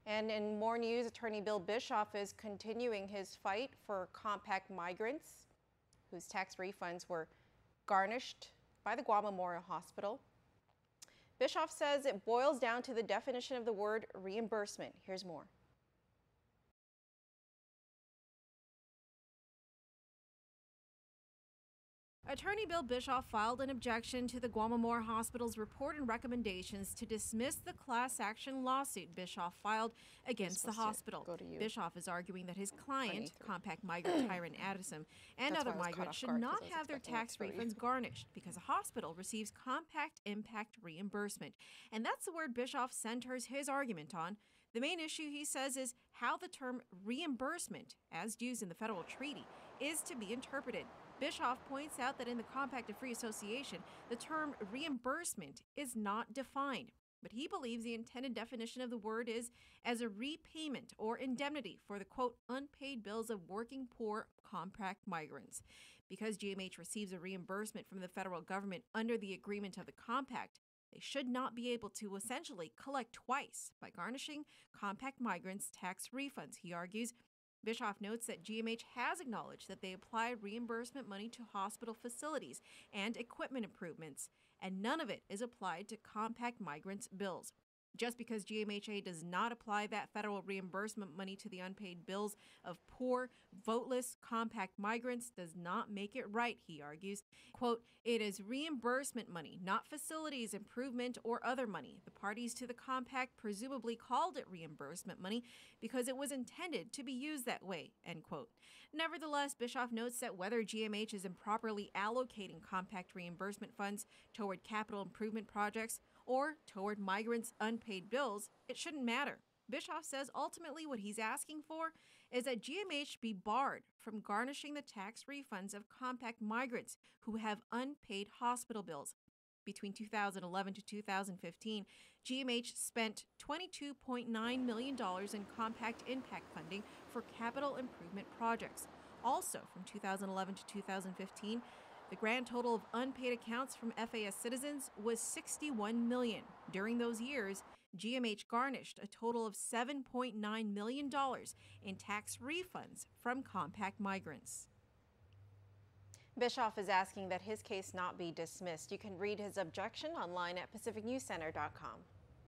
And in more news, attorney Bill Bischoff is continuing his fight for compact migrants whose tax refunds were garnished by the Guam Memorial Hospital. Bischoff says it boils down to the definition of the word reimbursement. Here's more. Attorney Bill Bischoff filed an objection to the Guam Memorial Hospital's report and recommendations to dismiss the class action lawsuit Bischoff filed against the hospital. Bischoff is arguing that his client, compact migrant Tyron Addison, and other migrants should not have their tax refunds garnished because a hospital receives compact impact reimbursement. And that's the word Bischoff centers his argument on. The main issue, he says, is how the term reimbursement, as used in the federal treaty, is to be interpreted. Bischoff points out that in the Compact of Free Association, the term reimbursement is not defined, but he believes the intended definition of the word is as a repayment or indemnity for the, quote, unpaid bills of working poor compact migrants. Because GMH receives a reimbursement from the federal government under the agreement of the compact, they should not be able to essentially collect twice by garnishing compact migrants' tax refunds, he argues. Bischoff notes that GMH has acknowledged that they apply reimbursement money to hospital facilities and equipment improvements, and none of it is applied to compact migrants' bills. Just because GMHA does not apply that federal reimbursement money to the unpaid bills of poor, voteless, compact migrants does not make it right, he argues. Quote, it is reimbursement money, not facilities, improvement, or other money. The parties to the compact presumably called it reimbursement money because it was intended to be used that way, end quote. Nevertheless, Bischoff notes that whether GMH is improperly allocating compact reimbursement funds toward capital improvement projects or toward migrants' unpaid bills, it shouldn't matter. Bischoff says ultimately what he's asking for is that GMH be barred from garnishing the tax refunds of compact migrants who have unpaid hospital bills. Between 2011 to 2015, GMH spent $22.9 million in compact impact funding for capital improvement projects. Also, from 2011 to 2015, the grand total of unpaid accounts from FAS citizens was $61 million. During those years, GMH garnished a total of $7.9 million in tax refunds from compact migrants. Bischoff is asking that his case not be dismissed. You can read his objection online at PacificNewsCenter.com.